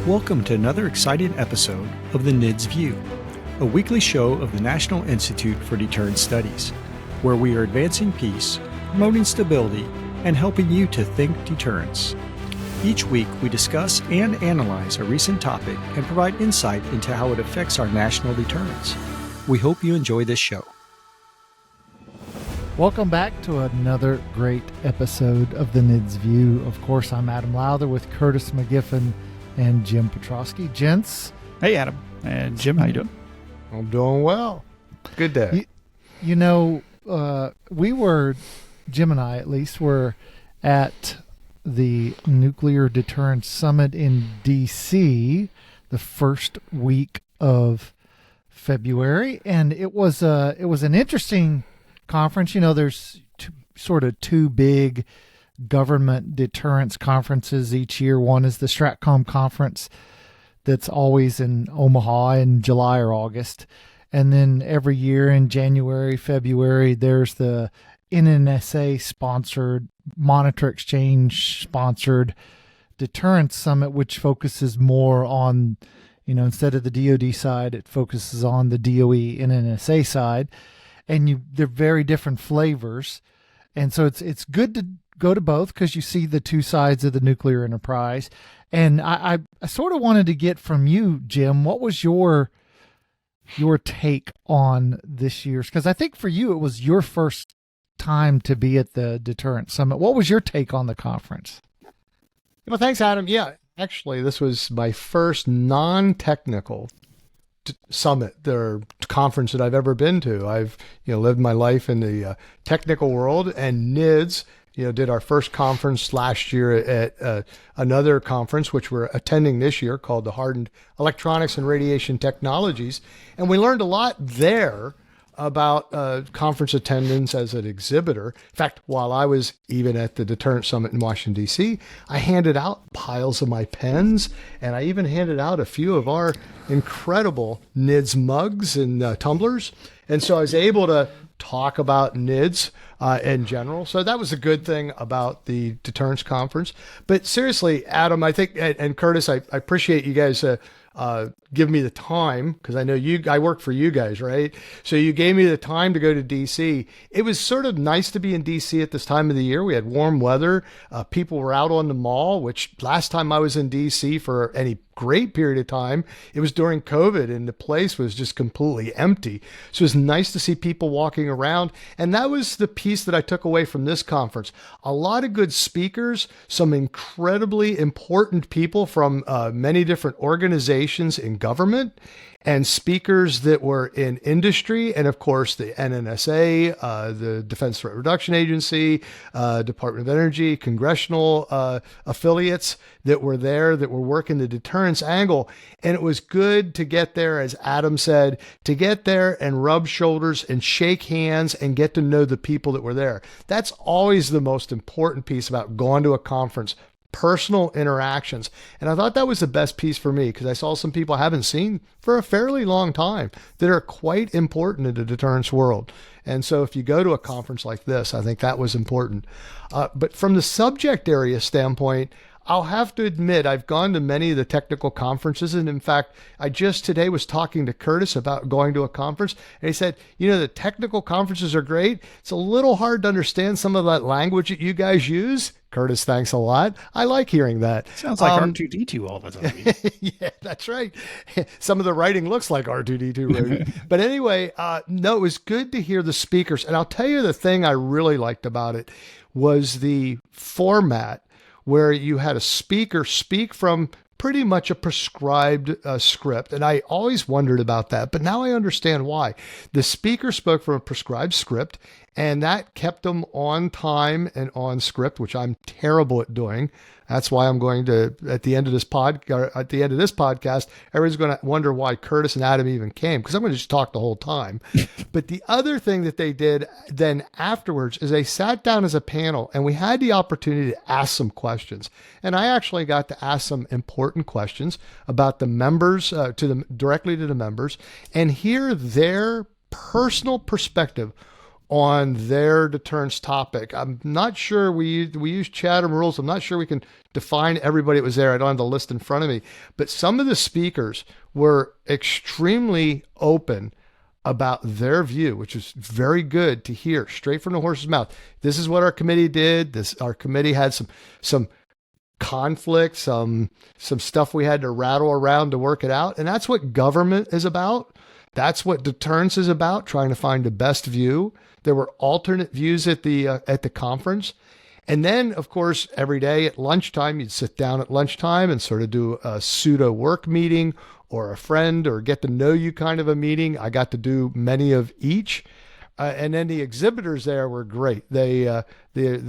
Welcome to another exciting episode of the NIDS View, a weekly show of the National Institute for Deterrence Studies, where we are advancing peace, promoting stability, and helping you to think deterrence. Each week, we discuss and analyze a recent topic and provide insight into how it affects our national deterrence. We hope you enjoy this show. Welcome back to another great episode of the NIDS View. Of course, I'm Adam Lowther with Curtis McGiffin and Jim Petrosky. Gents. Hey, Adam. And Jim, how you doing? I'm doing well. Good day. Jim and I at least, were at the Nuclear Deterrence Summit in D.C. the first week of February, and it was an interesting conference. You know, there's two big government deterrence conferences each year. One is the STRATCOM conference that's always in Omaha in July or August. And then every year in January, February, there's the NNSA sponsored, Monitor Exchange sponsored Deterrence Summit, which focuses more on, instead of the DoD side, it focuses on the DOE NNSA side. And they're very different flavors. And so it's good to go to both because you see the two sides of the nuclear enterprise. And I sort of wanted to get from you, Jim, what was your take on this year's? Because I think for you, it was your first time to be at the Deterrence Summit. What was your take on the conference? Well, thanks, Adam. Yeah, actually, this was my first non-technical summit or conference that I've ever been to. I've lived my life in the technical world, and NIDS did our first conference last year at another conference which we're attending this year called the Hardened Electronics and Radiation Technologies, and we learned a lot there about conference attendance as an exhibitor. In fact, while I was even at the Deterrence Summit in Washington, D.C., I handed out piles of my pens, and I even handed out a few of our incredible NIDS mugs and tumblers. And so I was able to talk about NIDS in general. So that was a good thing about the Deterrence Conference. But seriously, Adam, I think, and Curtis, I appreciate you guys give me the time, because I know I work for you guys, right? So you gave me the time to go to DC. It was sort of nice to be in DC at this time of the year. We had warm weather. People were out on the mall, which last time I was in DC for any great period of time, it was during COVID, and the place was just completely empty. So it was nice to see people walking around. And that was the piece that I took away from this conference. A lot of good speakers, some incredibly important people from many different organizations in government, and speakers that were in industry, and of course the NNSA, the Defense Threat Reduction Agency, Department of Energy, congressional affiliates that were there that were working the deterrence angle. And it was good to get there, as Adam said, to get there and rub shoulders and shake hands and get to know the people that were there. That's always the most important piece about going to a conference. Personal interactions. And I thought that was the best piece for me, because I saw some people I haven't seen for a fairly long time that are quite important in the deterrence world. And so if you go to a conference like this, I think that was important. But from the subject area standpoint, I'll have to admit, I've gone to many of the technical conferences. And in fact, I just today was talking to Curtis about going to a conference. And he said, the technical conferences are great. It's a little hard to understand some of that language that you guys use. Curtis, thanks a lot. I like hearing that. Sounds like R2-D2 all the time. Yeah, that's right. Some of the writing looks like R2-D2 writing. But anyway, no, it was good to hear the speakers. And I'll tell you, the thing I really liked about it was the format, where you had a speaker speak from pretty much a prescribed script. And I always wondered about that, but now I understand why. The speaker spoke from a prescribed script, and that kept them on time and on script, which I'm terrible at doing. That's why I'm going to, at the end of this podcast, everyone's going to wonder why Curtis and Adam even came, because I'm going to just talk the whole time. But the other thing that they did then afterwards is they sat down as a panel, and we had the opportunity to ask some questions. And I actually got to ask some important questions about the members, directly to the members, and hear their personal perspective on their deterrence topic. I'm not sure we use Chatham rules. I'm not sure we can define everybody that was there. I don't have the list in front of me, but some of the speakers were extremely open about their view, which is very good to hear straight from the horse's mouth. This is what our committee did. Our committee had some conflict, some stuff we had to rattle around to work it out. And that's what government is about. That's what deterrence is about, trying to find the best view. There were alternate views at the conference. And then, of course, every day at lunchtime, you'd sit down at lunchtime and sort of do a pseudo work meeting or a friend or get to know you kind of a meeting. I got to do many of each. And then the exhibitors there were great. The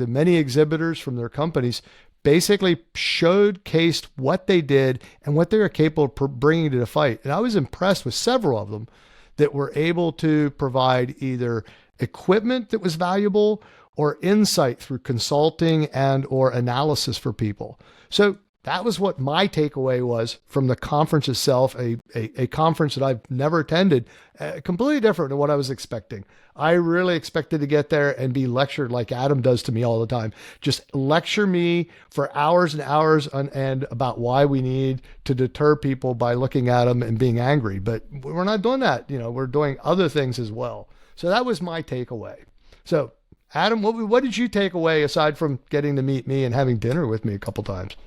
many exhibitors from their companies basically showcased what they did and what they were capable of bringing to the fight. And I was impressed with several of them that were able to provide either equipment that was valuable or insight through consulting and or analysis for people. So that was what my takeaway was from the conference itself, a conference that I've never attended, completely different than what I was expecting. I really expected to get there and be lectured like Adam does to me all the time. Just lecture me for hours and hours on end about why we need to deter people by looking at them and being angry. But we're not doing that. We're doing other things as well. So that was my takeaway. So Adam, what did you take away aside from getting to meet me and having dinner with me a couple times?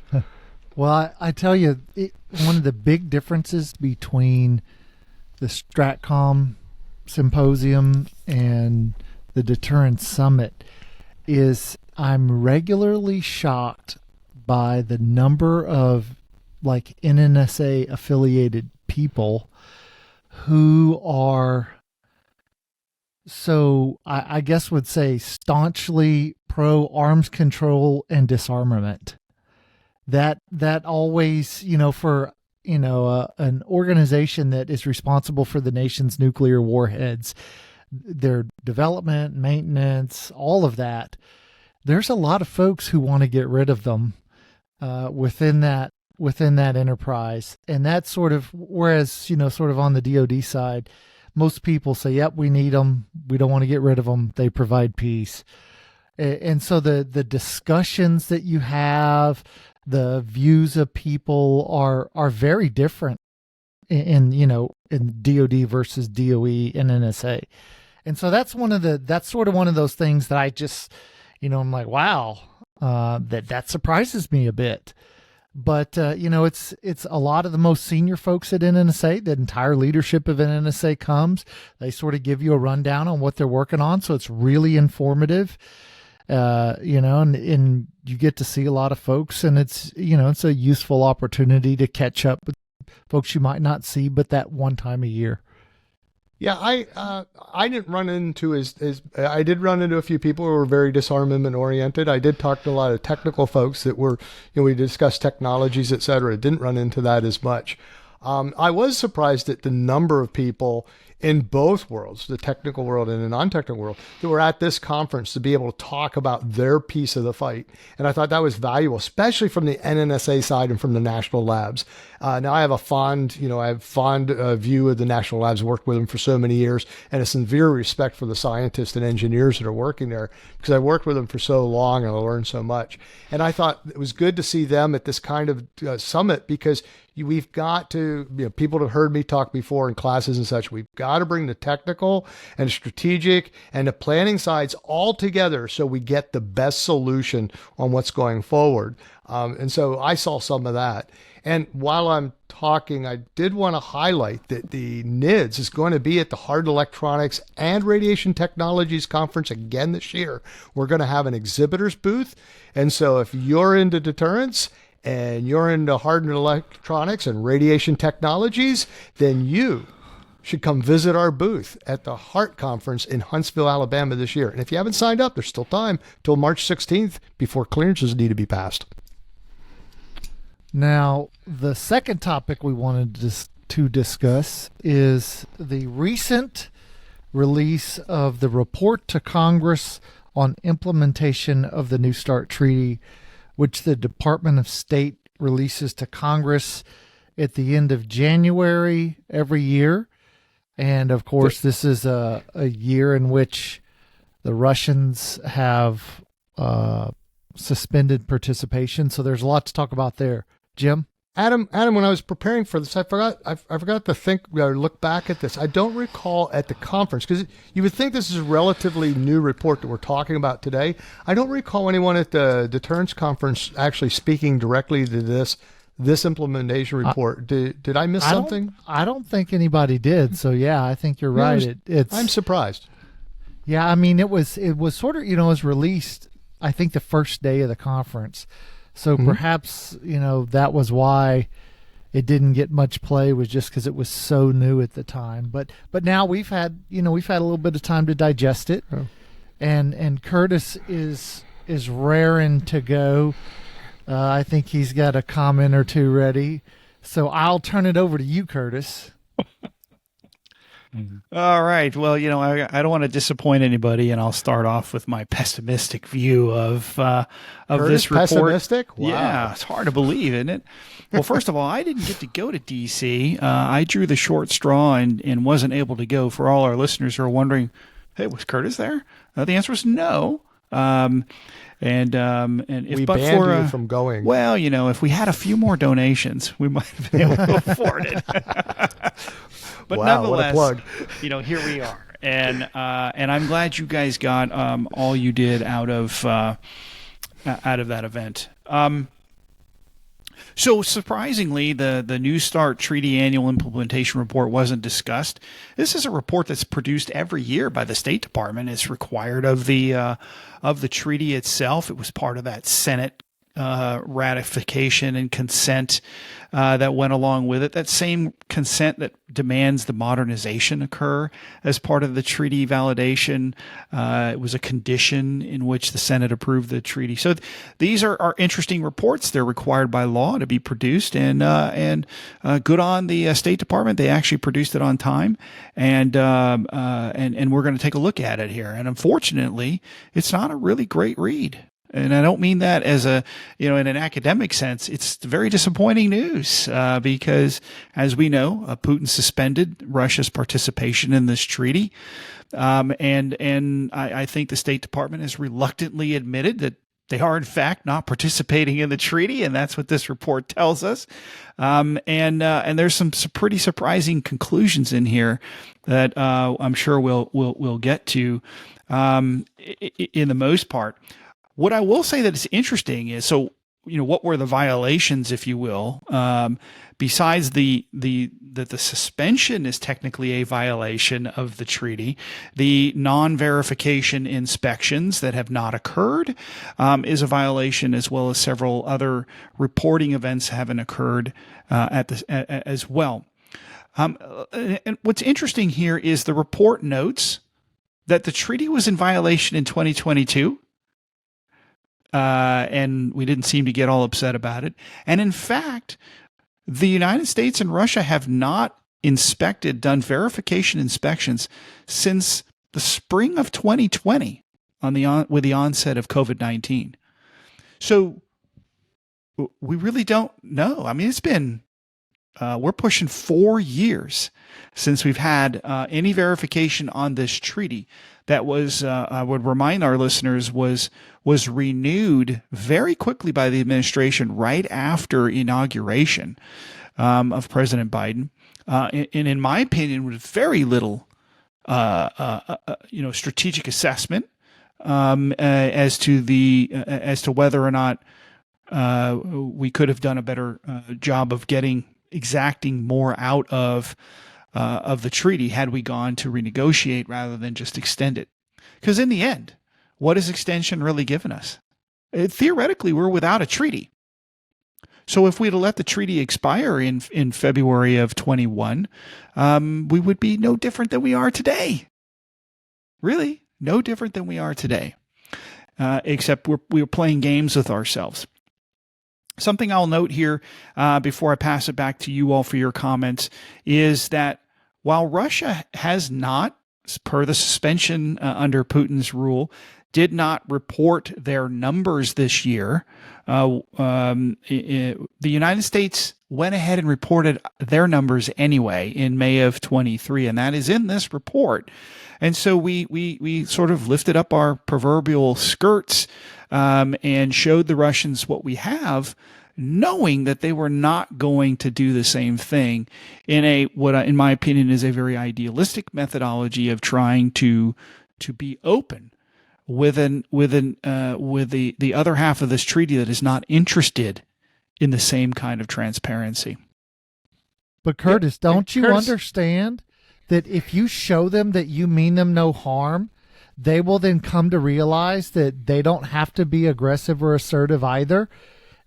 Well, I tell you, one of the big differences between the Stratcom Symposium and the Deterrence Summit is I'm regularly shocked by the number of like NNSA affiliated people who are, so I guess would say, staunchly pro arms control and disarmament. That always, for, an organization that is responsible for the nation's nuclear warheads, their development, maintenance, all of that, there's a lot of folks who want to get rid of them within that enterprise. And that's sort of, whereas, sort of on the DoD side, most people say, yep, we need them. We don't want to get rid of them. They provide peace. And so the discussions that you have, the views of people are very different in DoD versus DOE and NSA. And so that's sort of one of those things that I just, I'm like, wow, that surprises me a bit. But, it's a lot of the most senior folks at NNSA, the entire leadership of NNSA comes. They sort of give you a rundown on what they're working on. So it's really informative, and you get to see a lot of folks, and it's a useful opportunity to catch up with folks you might not see but that one time a year. Yeah, I didn't run into I did run into a few people who were very disarmament oriented. I did talk to a lot of technical folks that were, we discussed technologies, et cetera. Didn't run into that as much. I was surprised at the number of people in both worlds, the technical world and the non-technical world, that were at this conference to be able to talk about their piece of the fight. And I thought that was valuable, especially from the NNSA side and from the national labs. Now I have a fond view of the national labs, worked with them for so many years, and a sincere respect for the scientists and engineers that are working there, because I worked with them for so long and I learned so much. And I thought it was good to see them at this kind of summit, because we've got to, people have heard me talk before in classes and such, we've got to bring the technical and strategic and the planning sides all together so we get the best solution on what's going forward. And so I saw some of that. And while I'm talking, I did want to highlight that the NIDS is going to be at the Hard Electronics and Radiation Technologies Conference again this year. We're going to have an exhibitor's booth. And so if you're into deterrence and you're into hardened electronics and radiation technologies, then you should come visit our booth at the HART conference in Huntsville, Alabama this year. And if you haven't signed up, there's still time till March 16th before clearances need to be passed. Now, the second topic we wanted to discuss is the recent release of the report to Congress on implementation of the New START Treaty, which the Department of State releases to Congress at the end of January every year. And of course, this is a year in which The Russians have suspended participation, so there's a lot to talk about there. Jim? Adam, when I was preparing for this, I forgot to think or look back at this. I don't recall at the conference, because you would think this is a relatively new report that we're talking about today. I don't recall anyone at the Deterrence conference actually speaking directly to this implementation report. Did I miss something? I don't think anybody did. So yeah, I think you're right. I'm surprised. Yeah, I mean it was sort of, it was released I think the first day of the conference. So perhaps, that was why it didn't get much play, was just because it was so new at the time. But now we've had a little bit of time to digest it. Oh. And Curtis is raring to go. I think he's got a comment or two ready. So I'll turn it over to you, Curtis. All right. Well, I don't want to disappoint anybody, and I'll start off with my pessimistic view of this report. Pessimistic? Wow. Yeah, it's hard to believe, isn't it? Well, first of all, I didn't get to go to D.C. I drew the short straw and wasn't able to go. For all our listeners who are wondering, hey, was Curtis there? The answer was no. And if we but banned for you from going. Well, if we had a few more donations, we might have been able to afford it. But wow, nonetheless, what a plug. Here we are, and I'm glad you guys got all you did out of that event. So surprisingly, the New START Treaty Annual Implementation Report wasn't discussed. This is a report that's produced every year by the State Department. It's required of the treaty itself. It was part of that Senate ratification and consent that went along with it. That same consent that demands the modernization occur as part of the treaty validation. It was a condition in which the Senate approved the treaty. So these are interesting reports. They're required by law to be produced, and good on the State Department. They actually produced it on time, and we're going to take a look at it here. And unfortunately, it's not a really great read. And I don't mean that as in an academic sense. It's very disappointing news because, as we know, Putin suspended Russia's participation in this treaty. And I think the State Department has reluctantly admitted that they are, in fact, not participating in the treaty, and that's what this report tells us. And there's some pretty surprising conclusions in here that I'm sure we'll get to in the most part. What I will say that is interesting is, what were the violations, if you will, besides that the suspension is technically a violation of the treaty, the non-verification inspections that have not occurred is a violation, as well as several other reporting events haven't occurred as well. And what's interesting here is the report notes that the treaty was in violation in 2022. And we didn't seem to get all upset about it. And in fact, the United States and Russia have not done verification inspections since the spring of 2020 with the onset of COVID-19. So we really don't know. I mean, it's been, we're pushing 4 years since we've had any verification on this treaty that was, I would remind our listeners, was renewed very quickly by the administration right after inauguration of President Biden, and in my opinion, with very little, strategic assessment as to whether or not we could have done a better job of exacting more out of the treaty had we gone to renegotiate rather than just extend it. Because in the end, what has extension really given us? Theoretically, we're without a treaty. So if we'd have let the treaty expire in February of 21, we would be no different than we are today. Really, no different than we are today, except we're playing games with ourselves. Something I'll note here before I pass it back to you all for your comments is that while Russia has not, per the suspension under Putin's rule, did not report their numbers this year. The United States went ahead and reported their numbers anyway in May of 23, and that is in this report. And so we sort of lifted up our proverbial skirts and showed the Russians what we have, knowing that they were not going to do the same thing in what in my opinion is a very idealistic methodology of trying to be open with the other half of this treaty that is not interested in the same kind of transparency. But Curtis, don't you Curtis, understand that if you show them that you mean them no harm, they will then come to realize that they don't have to be aggressive or assertive either,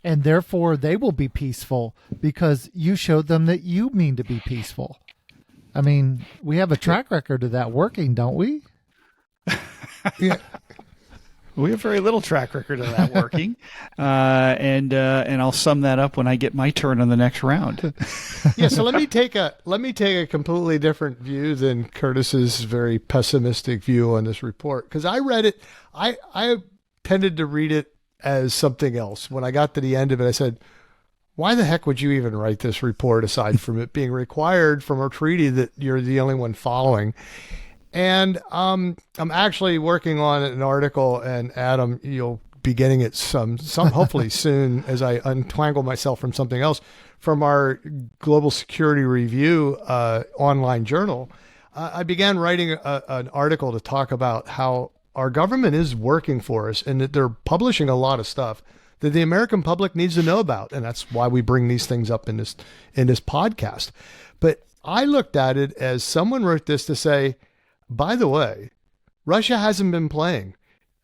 and therefore they will be peaceful because you showed them that you mean to be peaceful. I mean, we have a track record of that working, don't we? Yeah. We have very little track record of that working, and I'll sum that up when I get my turn on the next round. Yeah, so let me take a completely different view than Curtis's very pessimistic view on this report, because I read it. I tended to read it as something else. When I got to the end of it, I said, why the heck would you even write this report aside from it being required from a treaty that you're the only one following? And I'm actually working on an article, and Adam, you'll be getting it some hopefully soon as I untwangle myself from something else, from our Global Security Review online journal. I began writing an article to talk about how our government is working for us and that they're publishing a lot of stuff that the American public needs to know about. And that's why we bring these things up in this podcast. But I looked at it as someone wrote this to say, by the way, Russia hasn't been playing.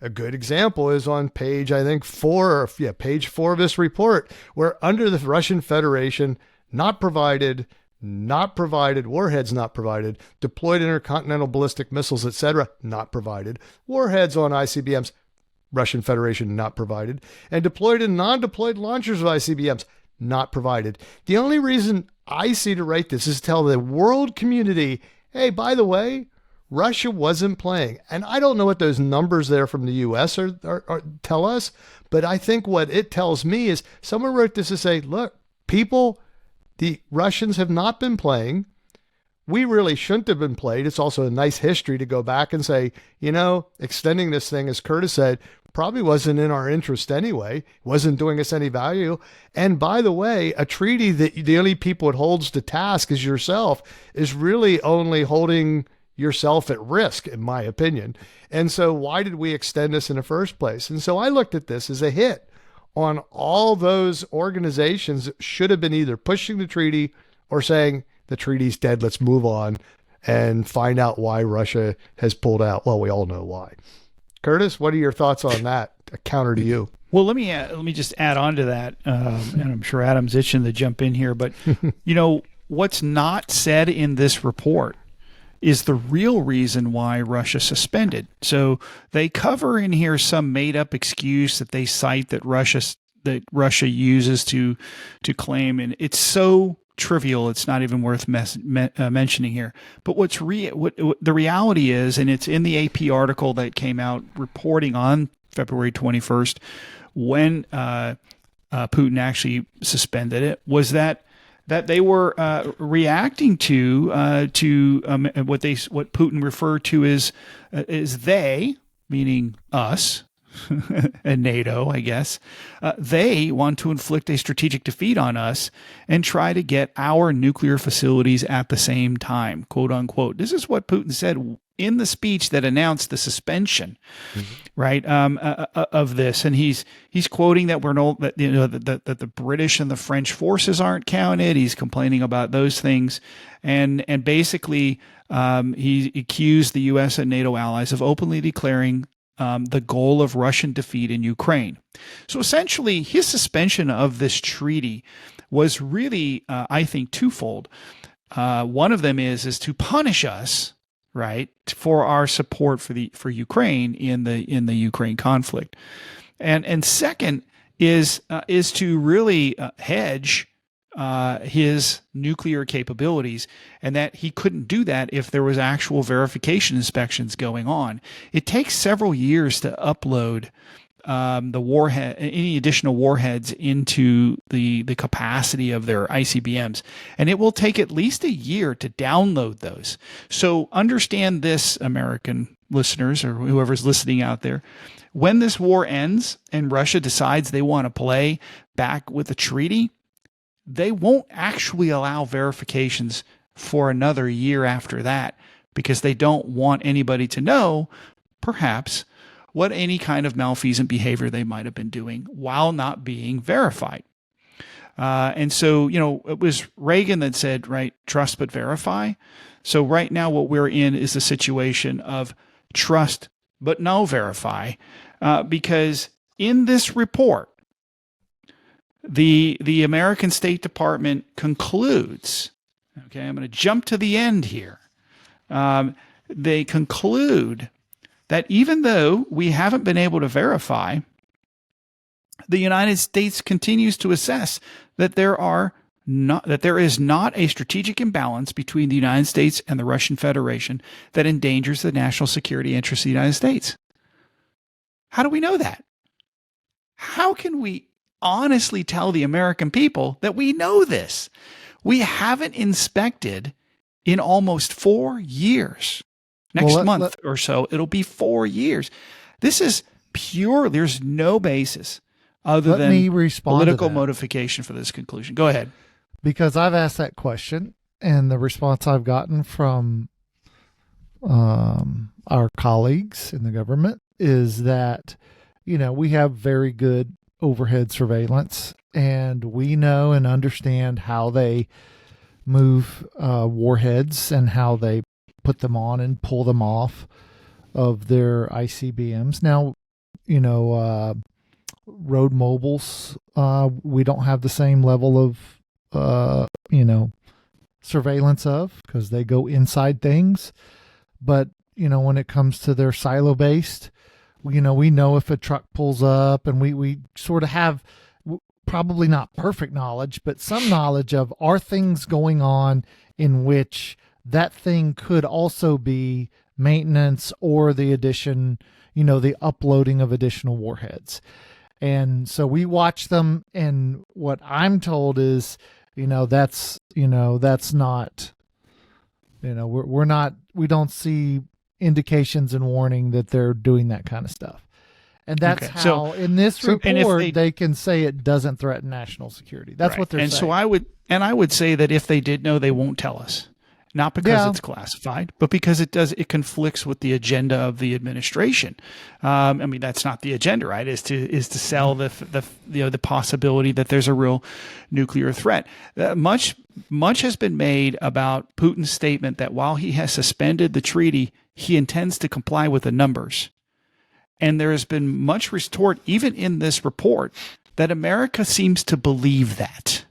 A good example is on page 4 of this report, where under the Russian Federation, not provided, warheads not provided, deployed intercontinental ballistic missiles, etc., not provided, warheads on ICBMs, Russian Federation not provided, and deployed and non-deployed launchers of ICBMs, not provided. The only reason I see to write this is to tell the world community, hey, by the way, Russia wasn't playing. And I don't know what those numbers there from the U.S. are tell us, but I think what it tells me is someone wrote this to say, look, people, the Russians have not been playing. We really shouldn't have been played. It's also a nice history to go back and say, extending this thing, as Curtis said, probably wasn't in our interest anyway. It wasn't doing us any value. And by the way, a treaty that the only people it holds to task is yourself is really only holding yourself at risk, in my opinion. And so why did we extend this in the first place? And so I looked at this as a hit on all those organizations that should have been either pushing the treaty or saying the treaty's dead, let's move on and find out why Russia has pulled out. Well, we all know why. Curtis, what are your thoughts on that? A counter to you. Well, let me just add on to that, and I'm sure Adam's itching to jump in here, but what's not said in this report is the real reason why Russia suspended. So they cover in here some made-up excuse that they cite that Russia uses to claim, and it's so trivial it's not even worth mentioning here. But what the reality is, and it's in the AP article that came out reporting on February 21st when Putin actually suspended it, was that they were reacting to what Putin referred to as they, meaning us and NATO, I guess. They want to inflict a strategic defeat on us and try to get our nuclear facilities at the same time, quote unquote. This is what Putin said in the speech that announced the suspension, right, of this, and he's quoting that that the British and the French forces aren't counted. He's complaining about those things, and basically he accused the U.S. and NATO allies of openly declaring the goal of Russian defeat in Ukraine. So essentially, his suspension of this treaty was really, I think, twofold. One of them is to punish us, right, for our support for Ukraine in the Ukraine conflict, and second is to really hedge his nuclear capabilities, and that he couldn't do that if there was actual verification inspections going on. It takes several years to upload the warhead, any additional warheads into the capacity of their ICBMs, and it will take at least a year to download those. So understand this, American listeners or whoever's listening out there. When this war ends and Russia decides they want to play back with the treaty, they won't actually allow verifications for another year after that, because they don't want anybody to know, perhaps, what any kind of malfeasant behavior they might have been doing while not being verified. And so, it was Reagan that said, right, trust but verify. So right now what we're in is a situation of trust but no verify, because in this report, the American State Department concludes, okay, I'm going to jump to the end here. They conclude that even though we haven't been able to verify, the United States continues to assess that there is not a strategic imbalance between the United States and the Russian Federation that endangers the national security interests of the United States. How do we know that? How can we honestly tell the American people that we know this? We haven't inspected in almost 4 years. Next month or so, it'll be 4 years. This is pure. There's no basis other than political motivation for this conclusion. Go ahead. Because I've asked that question, and the response I've gotten from our colleagues in the government is that, we have very good overhead surveillance, and we know and understand how they move warheads and how they put them on and pull them off of their ICBMs. Now, road mobiles, we don't have the same level of, surveillance of, because they go inside things. But, when it comes to their silo-based, we know if a truck pulls up, and we sort of have probably not perfect knowledge, but some knowledge of, are things going on in which that thing could also be maintenance or the addition, the uploading of additional warheads. And so we watch them, and what I'm told is, that's not, we don't see indications and warning that they're doing that kind of stuff. And that's how, in this report, they can say it doesn't threaten national security. That's what they're saying. So I would say that if they did know, they won't tell us. Not because it's classified, but because it conflicts with the agenda of the administration. That's not the agenda, right? Is to sell the possibility that there's a real nuclear threat. Much has been made about Putin's statement that while he has suspended the treaty, he intends to comply with the numbers. And there has been much retort, even in this report, that America seems to believe that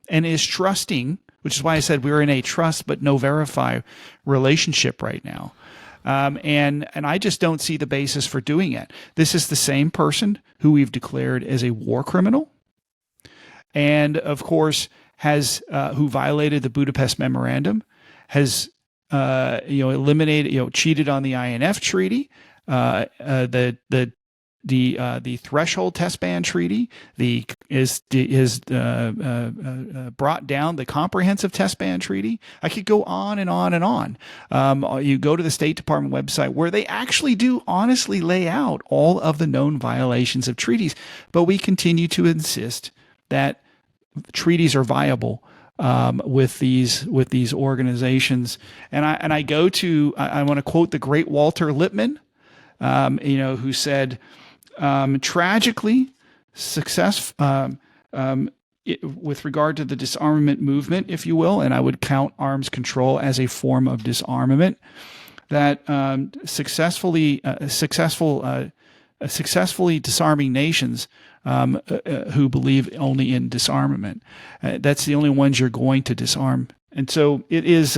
and is trusting, which is why I said we're in a trust but no verify relationship right now. And I just don't see the basis for doing it. This is the same person who we've declared as a war criminal, and of course has who violated the Budapest Memorandum, has eliminated, cheated on the INF Treaty, the threshold test ban treaty, brought down the comprehensive test ban treaty. I could go on and on and on. You go to the State Department website where they actually do honestly lay out all of the known violations of treaties, but we continue to insist that treaties are viable with these organizations. And I want to quote the great Walter Lippmann, who said, tragically, success with regard to the disarmament movement, if you will, and I would count arms control as a form of disarmament, that successfully disarming nations who believe only in disarmament. That's the only ones you're going to disarm. And so it is.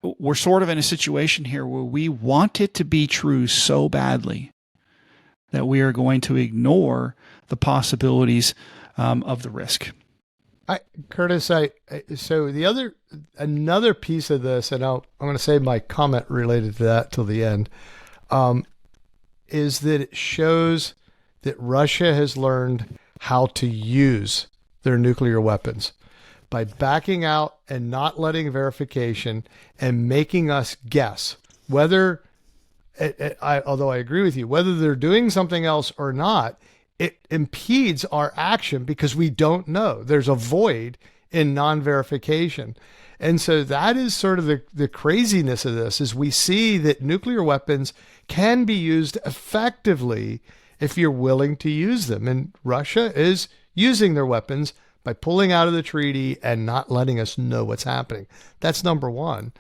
We're sort of in a situation here where we want it to be true so badly that we are going to ignore the possibilities of the risk. Curtis, so another piece of this, and I'm going to save my comment related to that till the end, is that it shows that Russia has learned how to use their nuclear weapons by backing out and not letting verification and making us guess whether, although I agree with you, whether they're doing something else or not. It impedes our action because we don't know. There's a void in non-verification. And so that is sort of the craziness of this, is we see that nuclear weapons can be used effectively if you're willing to use them. And Russia is using their weapons by pulling out of the treaty and not letting us know what's happening. That's number one.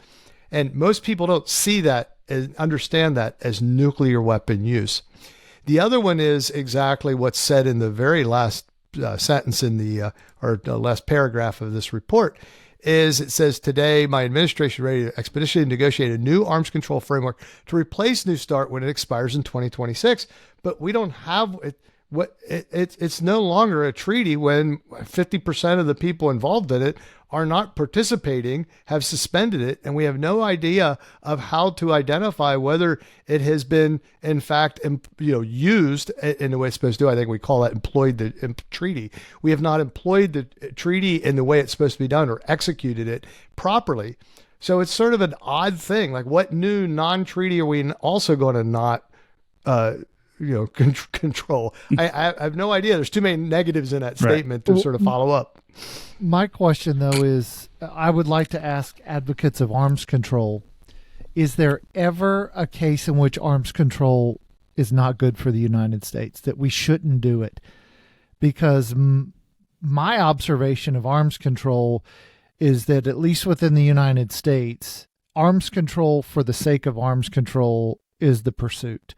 And most people don't see that and understand that as nuclear weapon use. The other one is exactly what's said in the very last sentence in the last paragraph of this report. Is it says, today my administration is ready to expeditiously negotiate a new arms control framework to replace New START when it expires in 2026. But we don't have it. It's no longer a treaty when 50% of the people involved in it are not participating, have suspended it, and we have no idea of how to identify whether it has been, in fact, used in the way it's supposed to. I think we call that employed the treaty. We have not employed the treaty in the way it's supposed to be done or executed it properly. So it's sort of an odd thing. Like, what new non-treaty are we also going to not control? I have no idea. There's too many negatives in that statement to sort of follow up. My question, though, is I would like to ask advocates of arms control, is there ever a case in which arms control is not good for the United States, that we shouldn't do it? Because my observation of arms control is that, at least within the United States, arms control for the sake of arms control is the pursuit.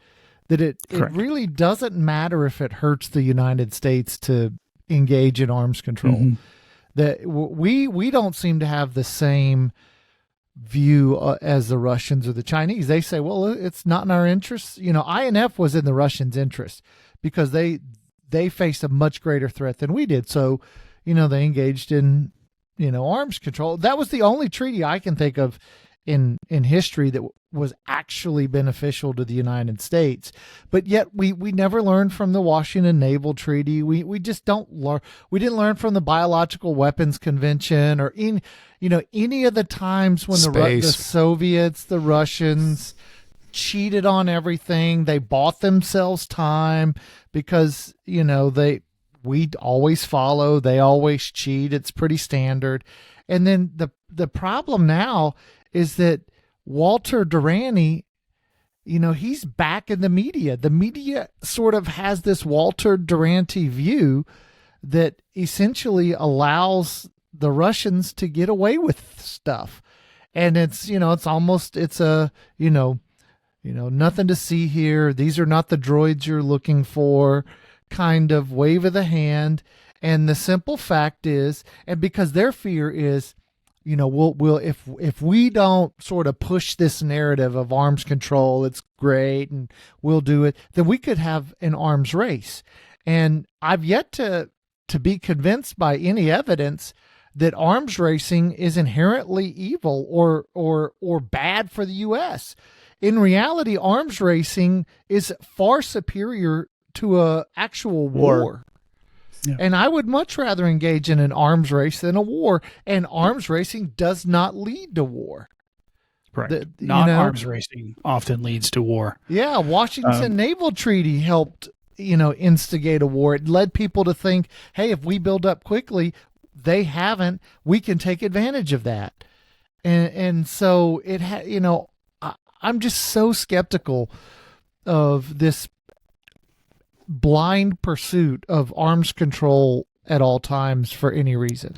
That it really doesn't matter if it hurts the United States to engage in arms control. Mm-hmm. That we don't seem to have the same view as the Russians or the Chinese. They say, well, it's not in our interests. INF was in the Russians' interest because they faced a much greater threat than we did. So, they engaged in, arms control. That was the only treaty I can think of in history that was actually beneficial to the United States. But yet we never learned from the Washington Naval Treaty. We just don't learn. We didn't learn from the Biological Weapons Convention or any of the times when the Soviets, the Russians cheated on everything. They bought themselves time because, we always follow, they always cheat. It's pretty standard. And then the problem now is that Walter Durante, he's back in the media. The media sort of has this Walter Durante view that essentially allows the Russians to get away with stuff. And it's nothing to see here. These are not the droids you're looking for, kind of wave of the hand. And the simple fact is, and because their fear is, we'll if we don't sort of push this narrative of arms control, it's great and we'll do it, then we could have an arms race. And I've yet to be convinced by any evidence that arms racing is inherently evil or bad for the U.S. In reality, arms racing is far superior to a actual war. Yeah. And I would much rather engage in an arms race than a war. And arms racing does not lead to war. Correct. Arms racing often leads to war. Yeah, Washington Naval Treaty helped, instigate a war. It led people to think, hey, if we build up quickly, they haven't, we can take advantage of that. And so I'm just so skeptical of this blind pursuit of arms control at all times for any reason.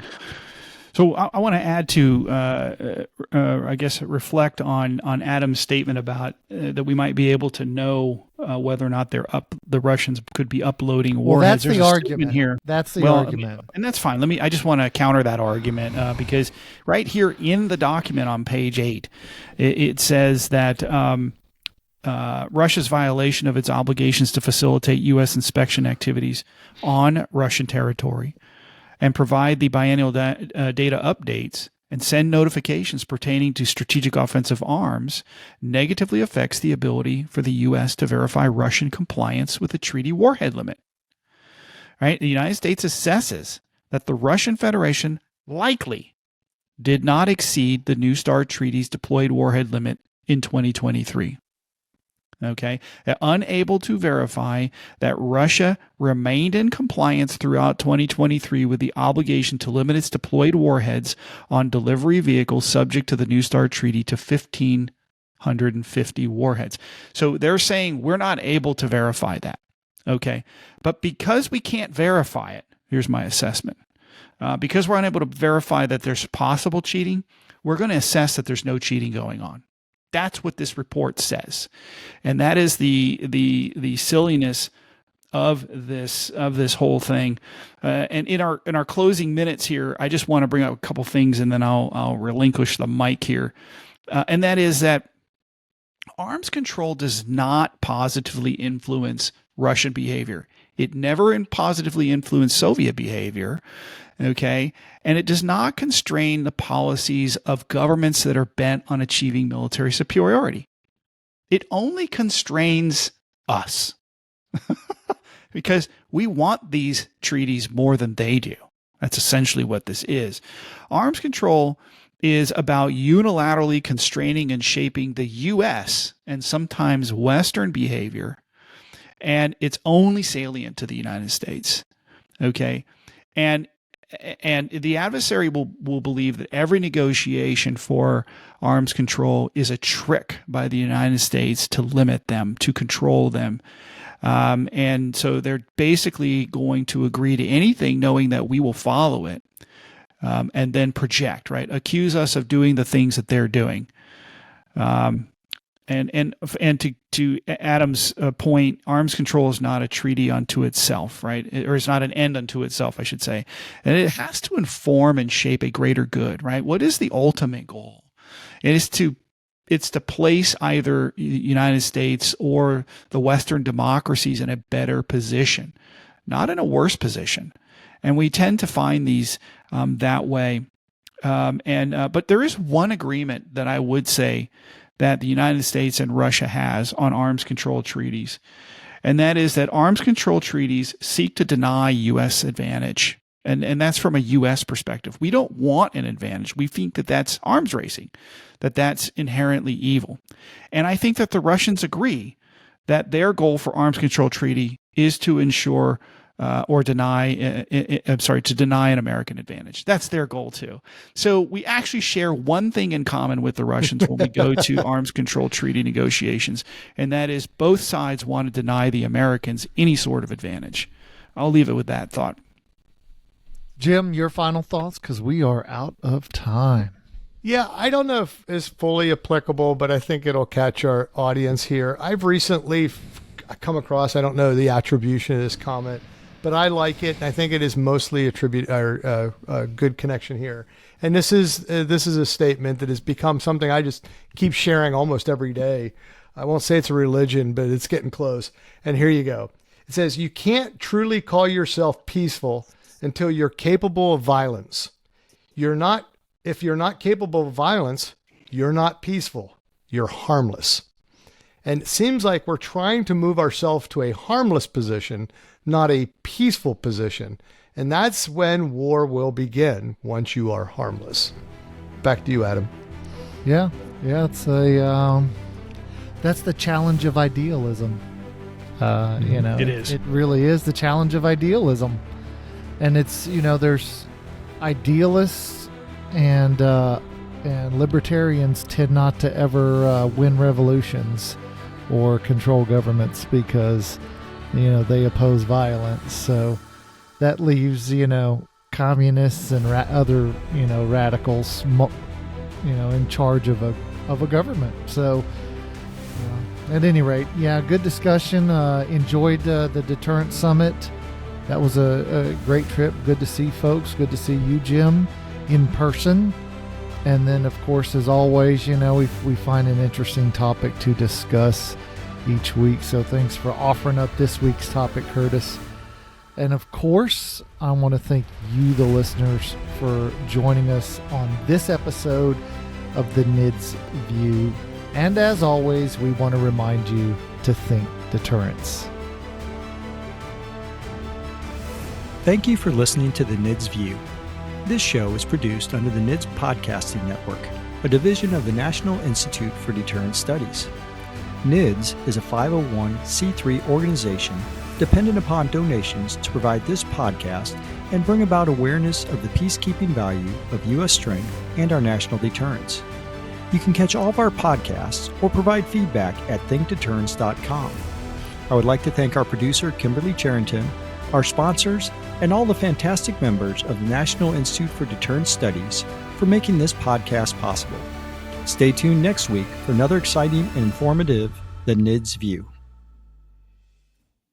So I want to add to, reflect on Adam's statement about that we might be able to know whether or not the Russians could be uploading warheads. That's the argument here. That's the argument, and that's fine. I just want to counter that argument because right here in the document on page 8, it says that Russia's violation of its obligations to facilitate U.S. inspection activities on Russian territory and provide the biennial data updates and send notifications pertaining to strategic offensive arms negatively affects the ability for the U.S. to verify Russian compliance with the treaty warhead limit. Right? The United States assesses that the Russian Federation likely did not exceed the New START Treaty's deployed warhead limit in 2023. Okay, they're unable to verify that Russia remained in compliance throughout 2023 with the obligation to limit its deployed warheads on delivery vehicles subject to the New START Treaty to 1,550 warheads. So they're saying we're not able to verify that. Okay, but because we can't verify it, here's my assessment. Because we're unable to verify that there's possible cheating, we're going to assess that there's no cheating going on. That's what this report says, and that is the silliness of this whole thing. And in our closing minutes here, I just want to bring up a couple things, and then I'll relinquish the mic here. And that is that arms control does not positively influence Russian behavior. It never positively influenced Soviet behavior. Okay. And it does not constrain the policies of governments that are bent on achieving military superiority. It only constrains us because we want these treaties more than they do. That's essentially what this is. Arms control is about unilaterally constraining and shaping the U.S. and sometimes Western behavior, and it's only salient to the United States. Okay. And the adversary will believe that every negotiation for arms control is a trick by the United States to limit them, to control them. And so they're basically going to agree to anything knowing that we will follow it, and then project, right? Accuse us of doing the things that they're doing. And to Adam's point, arms control is not a treaty unto itself, right? Or it's not an end unto itself, I should say. And it has to inform and shape a greater good, right? What is the ultimate goal? It's to place either the United States or the Western democracies in a better position, not in a worse position. And we tend to find these that way. But there is one agreement that I would say that the United States and Russia has on arms control treaties. And that is that arms control treaties seek to deny U.S. advantage. And that's from a U.S. perspective. We don't want an advantage. We think that that's arms racing, that that's inherently evil. And I think that the Russians agree that their goal for arms control treaty is to ensure to deny an American advantage. That's their goal too. So we actually share one thing in common with the Russians when we go to arms control treaty negotiations, and that is both sides want to deny the Americans any sort of advantage. I'll leave it with that thought. Jim, your final thoughts, because we are out of time. Yeah, I don't know if it's fully applicable, but I think it'll catch our audience here. I've recently come across, I don't know the attribution of this comment, but I like it, and I think it is mostly a good connection here. And this is a statement that has become something I just keep sharing almost every day. I won't say it's a religion, but it's getting close. And here you go. It says, "You can't truly call yourself peaceful until you're capable of violence. If you're not capable of violence, you're not peaceful. You're harmless." And it seems like we're trying to move ourselves to a harmless position, not a peaceful position. And that's when war will begin, once you are harmless. Back to you, Adam. Yeah, it's that's the challenge of idealism. It is. It really is the challenge of idealism. And it's, there's idealists and libertarians tend not to ever win revolutions or control governments because, they oppose violence. So that leaves, communists and other, radicals, in charge of a government. So at any rate, good discussion. Enjoyed the Deterrence Summit. That was a great trip. Good to see folks. Good to see you, Jim, in person. And then, of course, as always, we find an interesting topic to discuss each week. So thanks for offering up this week's topic, Curtis. And of course, I want to thank you, the listeners, for joining us on this episode of the NIDS View. And as always, we want to remind you to think deterrence. Thank you for listening to the NIDS View. This show is produced under the NIDS Podcasting Network, a division of the National Institute for Deterrence Studies. NIDS is a 501c3 organization dependent upon donations to provide this podcast and bring about awareness of the peacekeeping value of U.S. strength and our national deterrence. You can catch all of our podcasts or provide feedback at thinkdeterrence.com. I would like to thank our producer, Kimberly Charrington, our sponsors, and all the fantastic members of the National Institute for Deterrence Studies for making this podcast possible. Stay tuned next week for another exciting and informative The NIDS View.